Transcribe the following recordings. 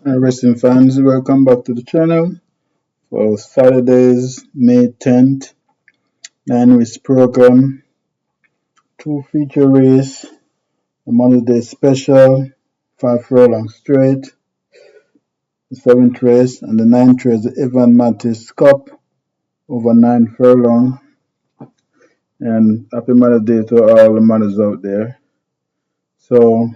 Wrestling fans, welcome back to the channel for Saturday's May 10th 9 race program. Two feature race, the Mother's Day special, 5 furlong straight, the 7th race, and the 9th race, the Evan Mattis Cup over 9 furlong. And happy Mother's Day to all the mothers out there. So,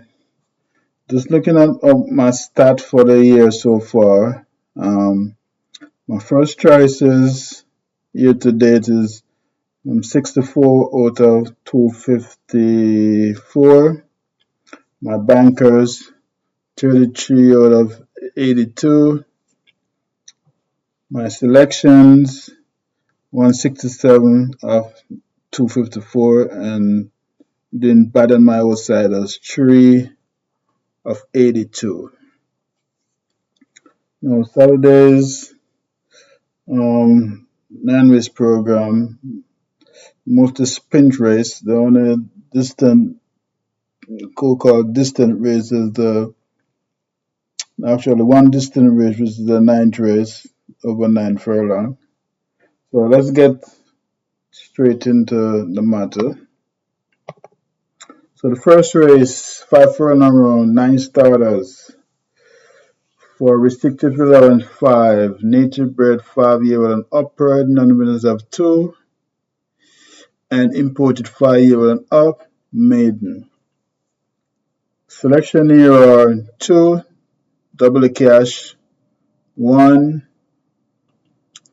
just looking at my stat for the year so far, my first choices year to date is 64 out of 254. My bankers, 33 out of 82. My selections, 167 of 254. And doing bad on my outsiders, 3 of 82. Now, Saturday's 9 race program, most the sprint race, the only called distant race is actually one distant race, which is the 9th race over 9 furlong. So let's get straight into the matter. So the first race, 5 furlong round, 9 starters. For restricted allowance 5, native bred 5-year-old and upward, non-winners of 2, and imported 5-year-old and up, maiden. Selection here are 2, double the cash, 1,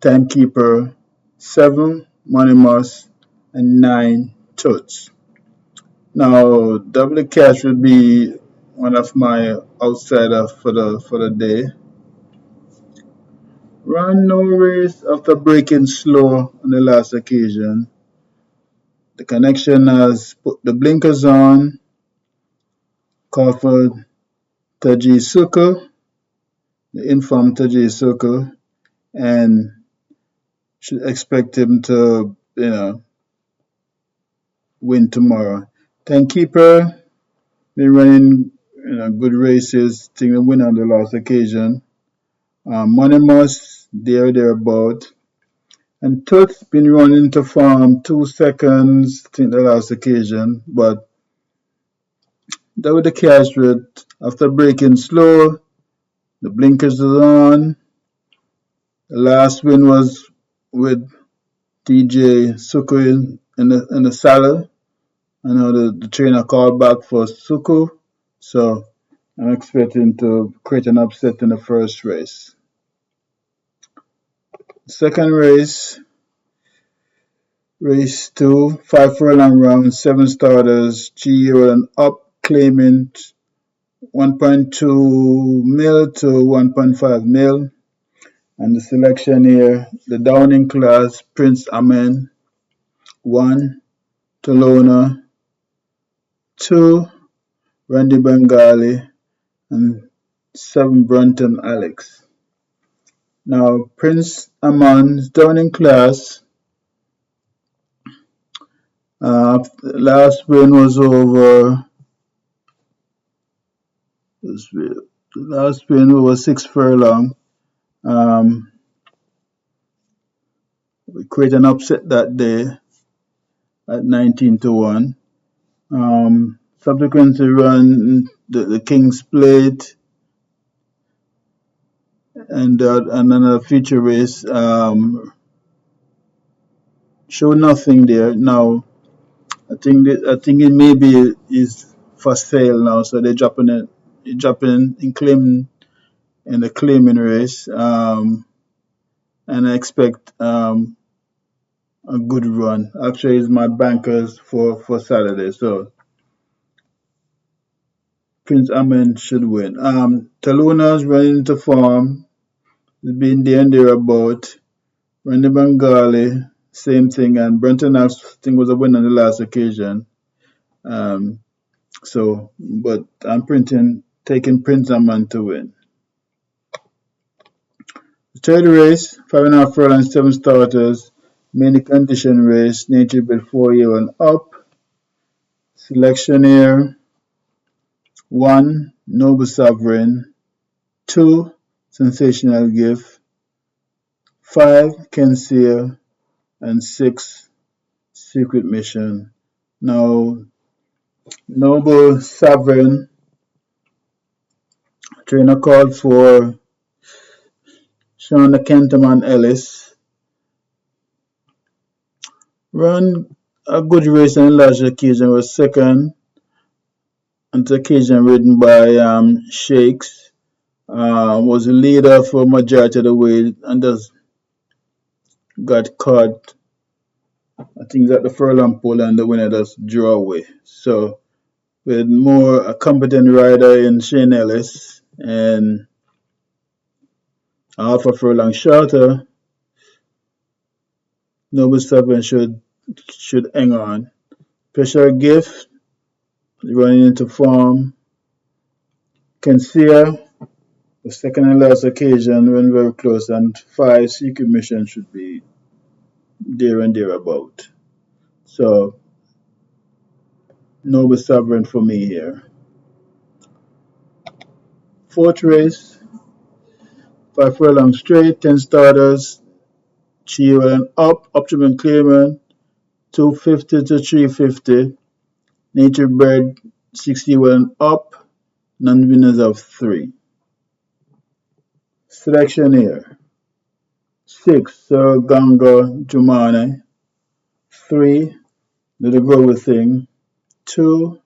timekeeper, 7, money must, and 9, toots. Now, double the cash would be one of my outsiders for the day. Ran no race after breaking slow on the last occasion. The connection has put the blinkers on, called for Taji Suko, the informed Taji Suko, and should expect him to, win tomorrow. Timekeeper, been running good races, think the winner on the last occasion. Money Must, thereabout. And Toots been running to farm 2 seconds, think the last occasion, but that was the cash rate. After breaking slow, the blinkers are on. The last win was with DJ Suku in the saddle. I know the trainer called back for Suku, so I'm expecting to create an upset in the first race. Second race, race 2, 5 furlong round, 7 starters, 3-year-old and up, claiming 1.2 mil to 1.5 mil. And the selection here, the Downing class, Prince Amen, 1, Tolona, 2, Randy Bengali, and 7, Brunton Alex. Now, Prince Aman's Downing class, last win was over, the last win was 6 furlong. We created an upset that day at 19 to 1. Subsequently run the King's Plate and another feature race. Show nothing there. Now, I think it maybe is for sale now, so they're dropping in claiming in the claiming race. And I expect a good run. Actually, it's my bankers for Saturday, so Prince Amen should win. Taluna's running to form. He's been there and thereabout. Randy Bengali, same thing, and Brenton I think was a winner on the last occasion. But I'm taking Prince Amen to win. The third race, 5.5 furlong, 7 starters, mainly condition race, nature build 4-year and up. Selection here, 1, Noble Sovereign, 2. Sensational Gift, 5. Kensia, and 6. Secret Mission. Now, Noble Sovereign trainer called for Shauna Kenterman Ellis. Ran a good race on the last occasion, was second on the occasion ridden by Shakes. Was the leader for majority of the way and just got caught. I think that the furlong pole and the winner just drew away. So with more a competent rider in Shane Ellis and half a furlong shorter, Noble Seven should hang on. Special Gift running into form. Kensia, the second and last occasion, went very close, and 5 Secret Mission should be there and thereabout. So Noble Sovereign for me here. Fourth race, 5 furlong straight, 10 starters, Chio and up to Kiaman, 250 to 350. Nature Bird 61 up, non-winners of 3. Selection here. 6, Sir Ganga Jumane. 3, Little Grover Thing. 2,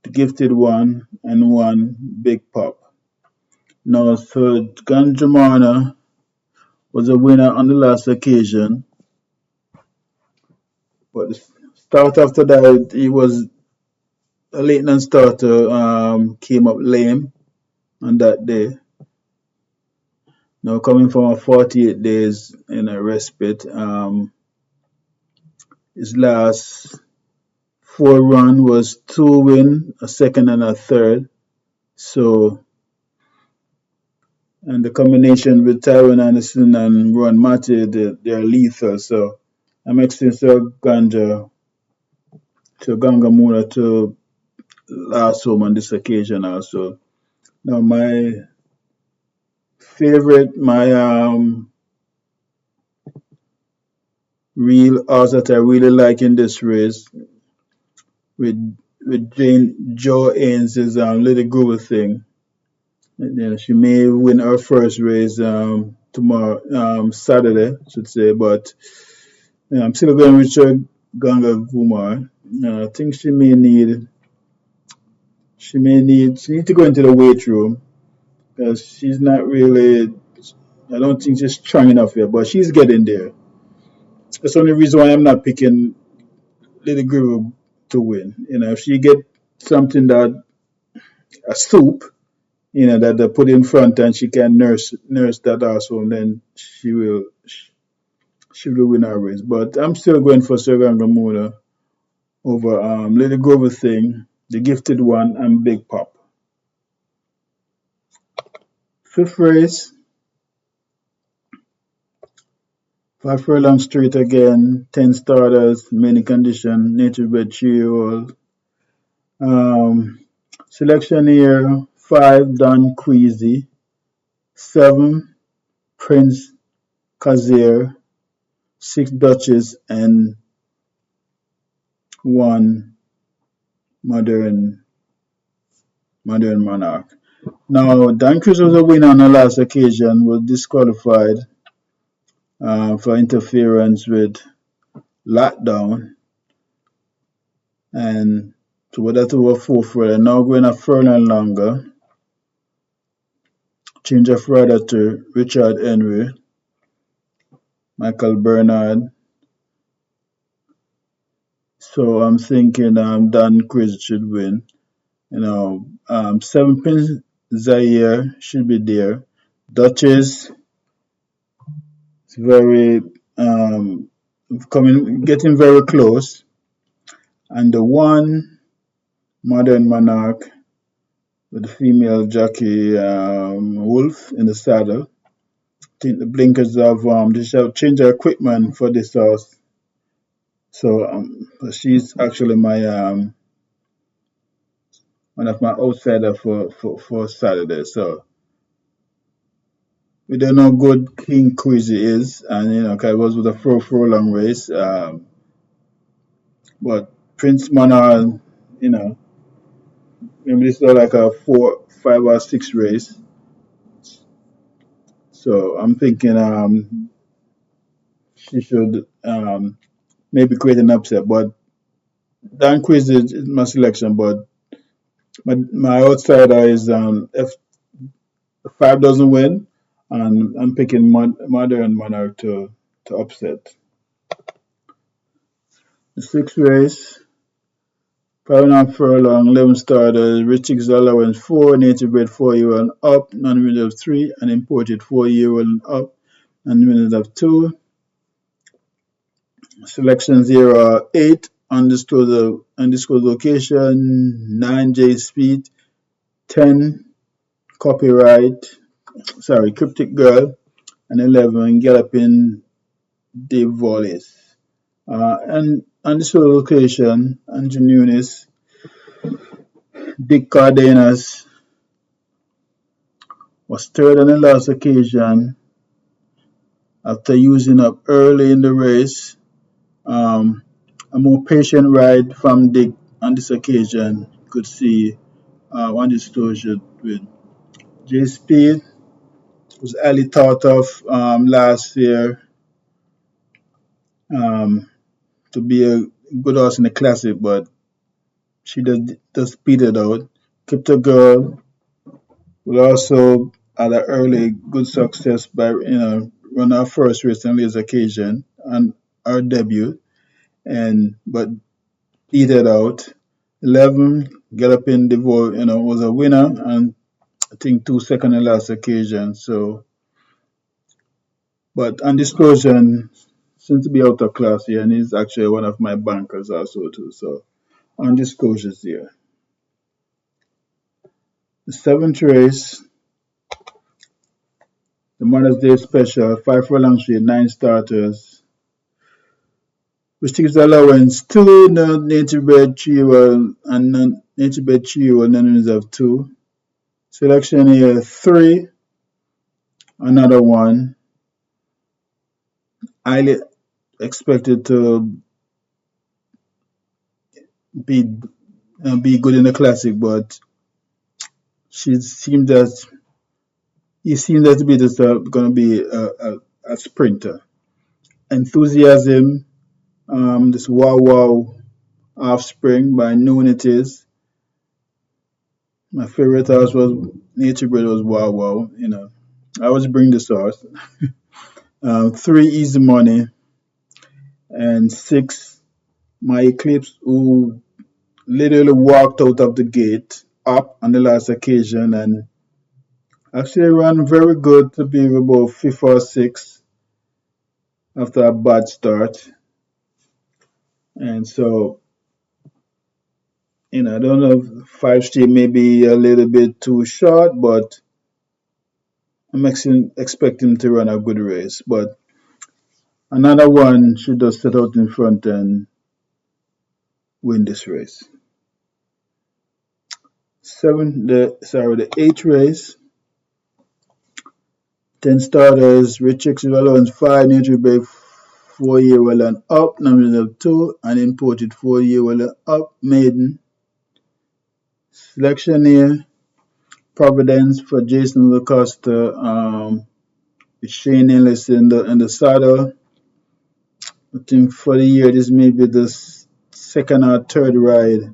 The Gifted One. And 1, Big Pop. Now, Sir Ganjamana was a winner on the last occasion, but the start after that, he was a late starter, came up lame on that day. Now coming from a 48 days in a respite, his last 4 run was 2 win, a second and a third. So, and the combination with Tyrone Anderson and Ron Matty, they're lethal. So I'm expecting Ganga Mura to last home on this occasion also. Now my favorite, my real horse that I really like in this race with Joe Ains is Little Groove Thing. She may win her first race tomorrow, Saturday, I should say, but I'm still going with Richard Ganga Gumar. I think she needs to go into the weight room because she's not really. I don't think she's strong enough yet, but she's getting there. That's the only reason why I'm not picking Little Groove to win. If she get something that a soup, that they put in front and she can nurse that also, and then she will win our race. But I'm still going for Serganga over Little Grover Thing, The Gifted One, and Big Pop. Fifth race, 5 furlong straight again, 10 starters, many condition, native bred 3-year-old. Selection here, 5 Don Queasy, 7 Prince Kazir, 6 Duchess, and 1 Modern Monarch. Now, Dan Cruz was a winner on the last occasion, was disqualified for interference with lockdown, and so that over 4 furlong. Now going a furlong longer, change of rider to Richard Henry, Michael Bernard. So I'm thinking Dan Cruz should win. 7 Prince Zaire should be there. Duchess is very getting very close, and the 1 Modern Monarch with the female jockey Wolf in the saddle. I think the blinkers have they shall change their equipment for this horse. So she's actually my one of my outsiders for Saturday. So we don't know how good King Crazy is, and 'cause it was with a furlong race. But Prince Manon, you know, maybe this is like a 4, 5 or 6 race. So I'm thinking she should maybe create an upset. But Dan Quiz is my selection, but my outsider is if 5 doesn't win, and I'm picking Mother and Monarch to upset. The 6th race, 5.5 furlong, 11 starters, Richix allowance 4, native bred 4-year old and up, non-winners of 3, and imported 4-year old and up, non-winners of 2. Selection 0 8, undisclosed location, 9 J Speed, 10 Cryptic Girl, and 11 Galloping De Volleys. And undisclosed location, Andrew Nunes, Dick Cardenas was third on the last occasion after using up early in the race. A more patient ride from Dick on this occasion could see one disclosure with J Speed was highly thought of last year um, to be a good horse in the classic, but she does speed it out. Crypto Girl will also had an early good success by run our first race on this occasion and our debut, and but beat it out. 11 Galloping Devil, was a winner, and I think 2 second on last occasion. So, but Undisclosure seems to be out of class here, and he's actually one of my bankers also too. So Undisclosure's here. The 7th race, the Mother's Day Special, 5 furlong straight, 9 starters. Restricted allowance 2, native bred 3 and native bred 3 none reserve 2. Selection here 3, another 1. Highly expected to be be good in the classic, but she seemed that he seemed that to be just going to be a sprinter. Enthusiasm, this Wow Wow Offspring by Noon It Is. My favorite horse was Nature Breed was Wow Wow. I always bring this horse. 3 Easy Money, and 6 My Eclipse, who literally walked out of the gate up on the last occasion and actually ran very good to be about 5th or 6th after a bad start. And so, I don't know if 5 straight may be a little bit too short, but I'm expecting to run a good race. But another one should just set out in front and win this race. The 8th race, 10 starters, Richix allowance 5, nature bred 4-year well and up, number of 2, and imported 4-year well and up, maiden. Selection here, Providence for Jason Lacosta, with Shane Ellis in the saddle. I think for the year, this may be the second or third ride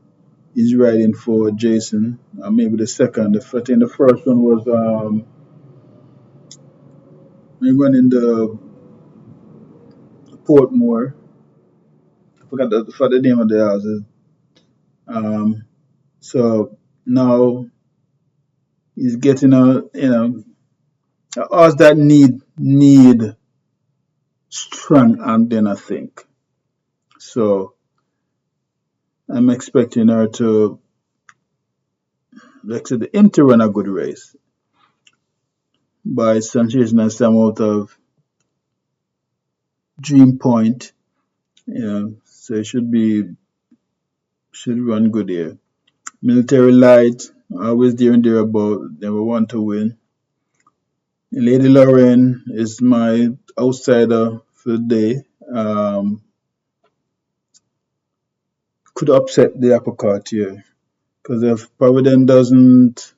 he's riding for Jason. Maybe the second. I think the first one was he running the Portmore. I forgot the name of the houses. So now he's getting a horse that need strong handling, I think. So I'm expecting her to him to run a good race by sensational some out of Dream Point. So it should run good here. Military Light, always there and there about, never want to win. Lady Lauren is my outsider for the day. Could upset the apple cart here because if Providence doesn't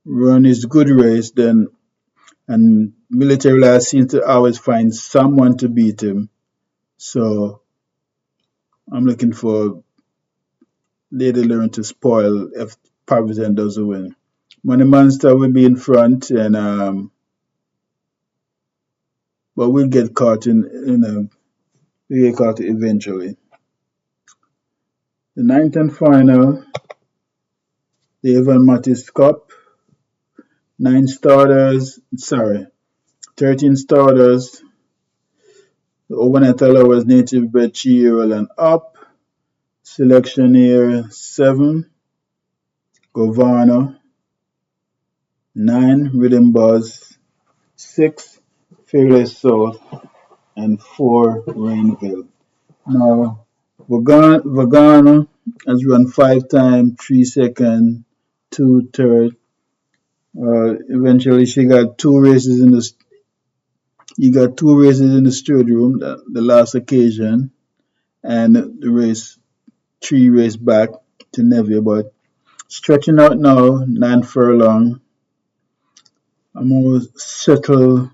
run his good race, then and military last seems to always find someone to beat him. So I'm looking for Lady Lauren to spoil if Providence doesn't win. Money Monster will be in front, and but we'll get caught we get caught eventually. The ninth and final, the Evan Mattis Cup. 13 starters. The overnight allowers native bred 3-year-old and up. Selection year 7. Governor. 9. Rhythm Buzz. 6. Fearless Soul. And 4. Rainville. Now, Vagana has run 5 times, 3 second, 2 third. Eventually, he got 2 races in the stud room, the last occasion, and the race 3 race back to Neville. But stretching out now, 9 furlong, a more settled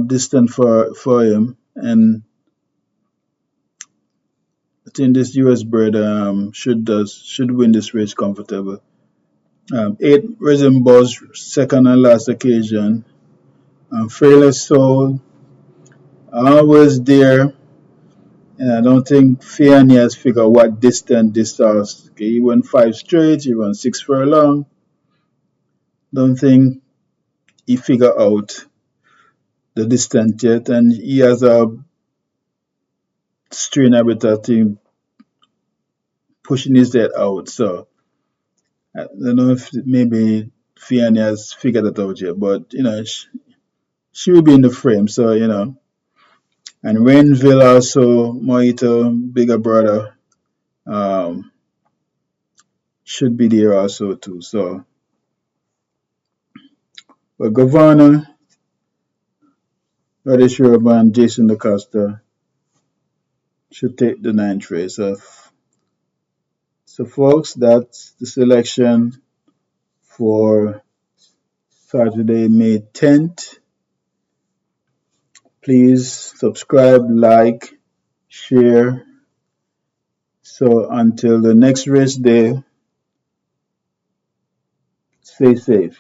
distance for him, and I think this US bred should win this race comfortable. 8 Rhythm Buzz, second and last occasion. Fearless Soul, always there. And I don't think Fiani has figured what distance this is. Okay, he won 5 straight, he won 6 furlong. Don't think he figured out the distance yet, and he has a strain habitat team pushing his head out. So I don't know if maybe Fiani has figured that out yet, but she will be in the frame. So and Rainville also, Mojito, bigger brother, um, should be there also too. So, but Governor, Roddy Sherman, Jason DaCosta should take the ninth race. So folks, that's the selection for Saturday, May 10th. Please subscribe, like, share. So until the next race day, stay safe.